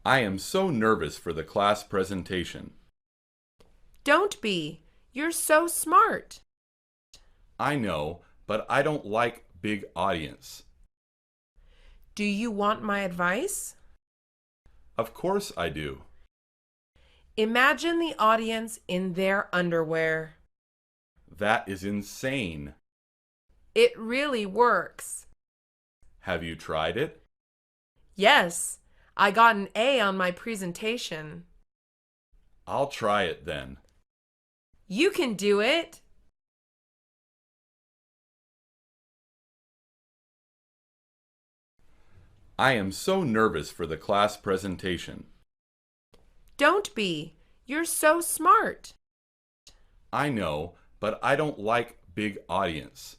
I am so nervous for the class presentation. Don't be. You're so smart. I know, but I don't like big audience. Do you want my advice? Of course I do. Imagine the audience in their underwear. That is insane. It really works. Have you tried it? Yes, I got an A on my presentation. I'll try it then. You can do it. I am so nervous for the class presentation. Don't be. You're so smart. I know, but I don't like big audience.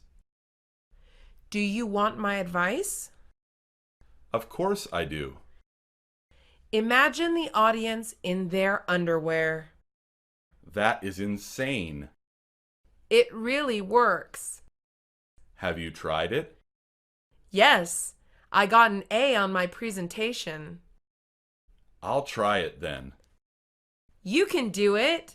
Do you want my advice? Of course I do. Imagine the audience in their underwear. That is insane. It really works. Have you tried it? Yes, I got an A on my presentation. I'll try it then. You can do it.